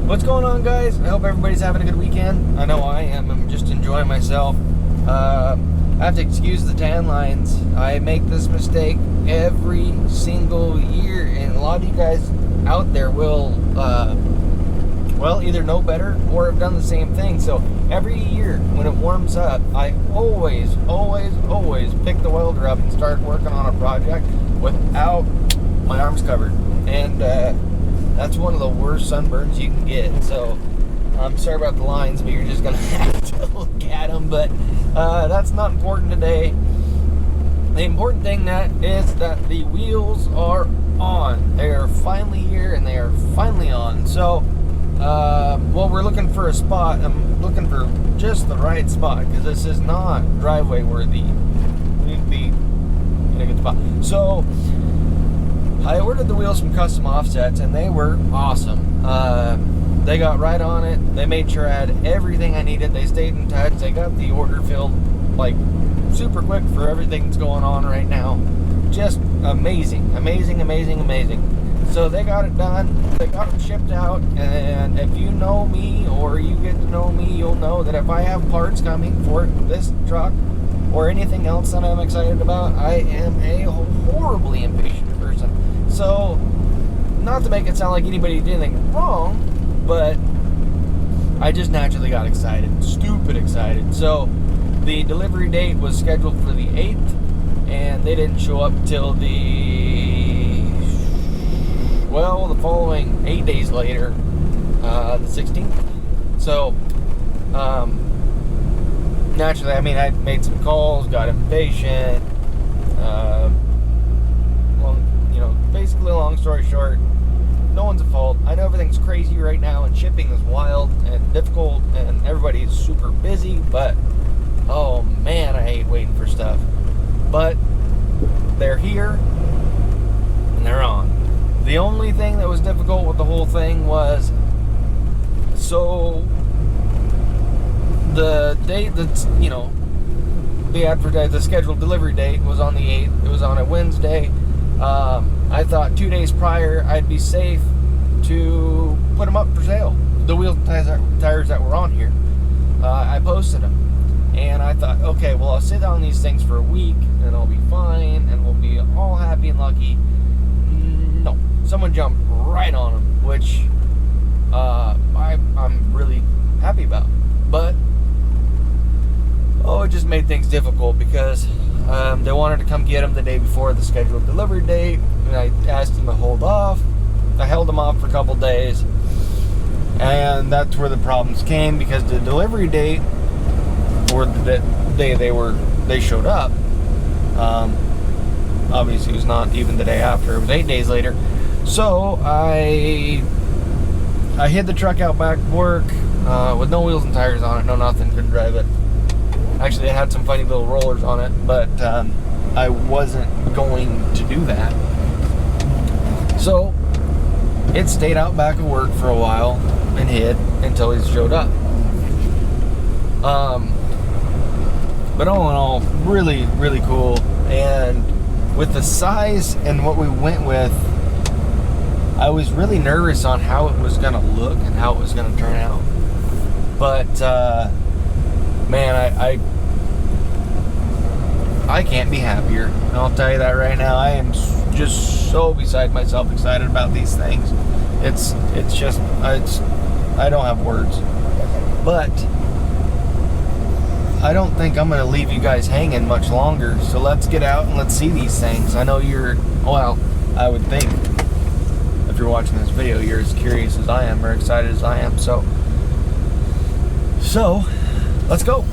What's going on, guys? I hope everybody's having a good weekend. I know I am. I'm just enjoying myself. I have to excuse the tan lines. I make this mistake every single year, and a lot of you guys out there will, well, either know better or have done the same thing. So every year when it warms up, I always pick the welder up and start working on a project without my arms covered. And that's one of the worst sunburns you can get. So I'm sorry about the lines, but you're just gonna have to look at them. But that's not important today. The important thing that is that the wheels are on. They are finally here and they are finally on. So well, we're looking for a spot. I'm looking for just the right spot because this is not driveway worthy. We need to be in a good spot. So I ordered the wheels from Custom Offsets, and they were awesome. They got right on it. They made sure I had everything I needed. They stayed in touch. They got the order filled like super quick for everything that's going on right now. Just amazing. So they got it done. They got them shipped out. And if you know me or you get to know me, you'll know that if I have parts coming for this truck or anything else that I'm excited about, I am a horribly impatient person. So, not to make it sound like anybody did anything wrong, but I just naturally got excited. Stupid excited. So, the delivery date was scheduled for the 8th, and they didn't show up till the following 8 days later, the 16th. So, naturally, I mean, I made some calls, got impatient, basically, long story short, no one's at fault. I know everything's crazy right now, and shipping is wild and difficult, and everybody's super busy, but, oh man, I hate waiting for stuff. But they're here, and they're on. The only thing that was difficult with the whole thing was, so the date that's, the scheduled delivery date was on the 8th. It was on a Wednesday. I thought 2 days prior I'd be safe to put them up for sale. The wheels and tires that were on here. I posted them. And I thought, okay, well, I'll sit on these things for a week and I'll be fine and we'll be all happy and lucky. No. Someone jumped right on them, which I'm really happy about. But it just made things difficult because they wanted to come get them the day before the scheduled delivery date, and I asked them to hold off. I held them off for a couple days, and that's where the problems came because the delivery date, or the day they showed up, obviously it was not even the day after. It was 8 days later. So I hid the truck out back at work with no wheels and tires on it, no nothing, couldn't drive it. Actually, it had some funny little rollers on it, but I wasn't going to do that. So, it stayed out back at work for a while and hid until he showed up. But all in all, really, really cool. And with the size and what we went with, I was really nervous on how it was going to look and how it was going to turn out. But man, I can't be happier. I'll tell you that right now. I am just so beside myself excited about these things. It's I don't have words. But I don't think I'm going to leave you guys hanging much longer. So let's get out and let's see these things. I know I would think if you're watching this video, you're as curious as I am or excited as I am. So let's go.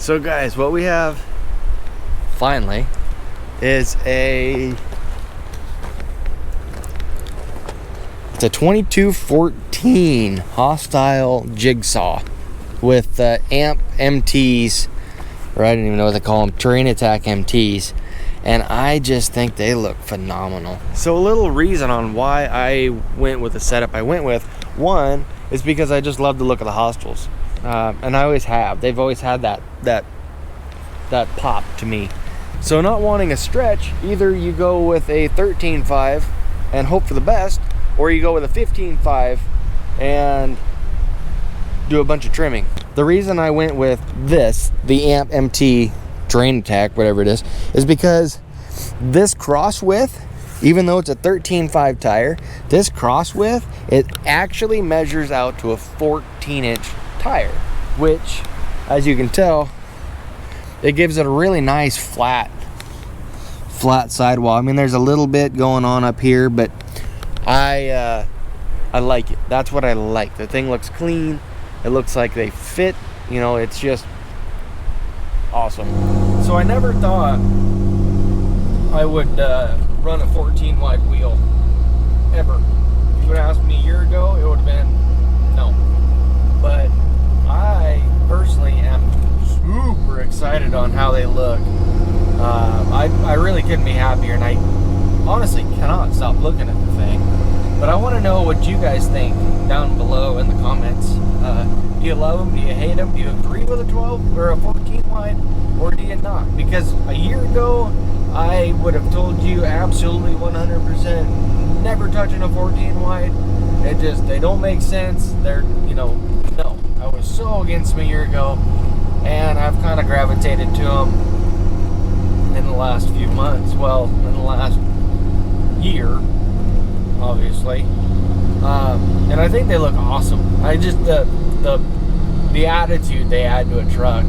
So guys, what we have finally is it's a 2214 Hostile Jigsaw with amp MTs, or I don't even know what they call them, Terrain Attack MTs, and I just think they look phenomenal. So a little reason on why I went with the setup I went with, one is because I just love the look of the Hostiles, and I always have. They've always had that pop to me. So not wanting a stretch, either you go with a 13.5 and hope for the best, or you go with a 15.5 and do a bunch of trimming. The reason I went with this, the Amp MT Terrain Attack, whatever it is because this cross width, even though it's a 13.5 tire, this cross width, it actually measures out to a 14-inch tire, which, as you can tell, it gives it a really nice flat sidewall. I mean, there's a little bit going on up here, but I like it. That's what I like. The thing looks clean. It looks like they fit. You know, it's just awesome. So I never thought I would run a 14 wide wheel ever. If you would have asked me a year ago, it would have been no. But I personally am super excited on how they look. I really couldn't be happier, and I honestly cannot stop looking at the thing. But I want to know what you guys think down below in the comments. Do you love them? Do you hate them? Do you agree with a 12 or a 14 wide, or do you not? Because a year ago, I would have told you absolutely 100% never touching a 14 wide. They don't make sense. They're, no. I was so against them a year ago, and I've kind of gravitated to them in the last few months. Well, in the last year, obviously. And I think they look awesome. I just, the attitude they add to a truck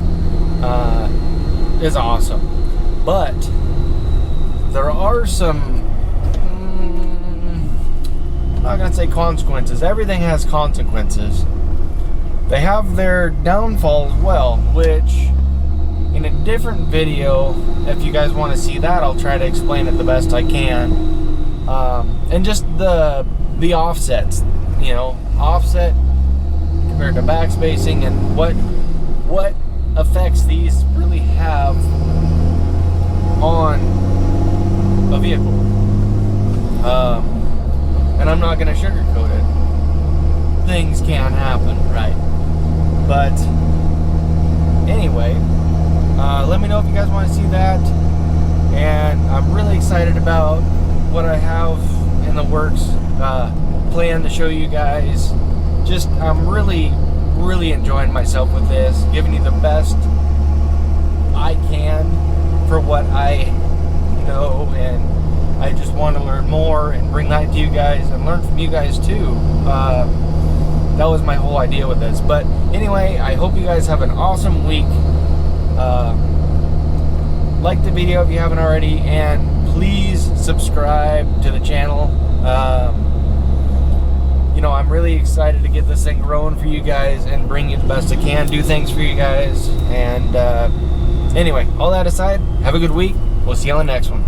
is awesome. But there are some, I'm not gonna say consequences. Everything has consequences. They have their downfall as well, which in a different video, if you guys want to see that, I'll try to explain it the best I can. And just the offsets, offset compared to backspacing, and what effects these really have on a vehicle. And I'm not going to sugarcoat it. Things can happen, right? But anyway, let me know if you guys want to see that. And I'm really excited about what I have in the works, plan to show you guys. Just, I'm really enjoying myself with this, giving you the best I can for what I know, and I just want to learn more and bring that to you guys and learn from you guys too. That was my whole idea with this. But anyway, I hope you guys have an awesome week. Like the video if you haven't already, and please subscribe to the channel. I'm really excited to get this thing growing for you guys and bring you the best I can, do things for you guys. And anyway, all that aside, have a good week. We'll see you on the next one.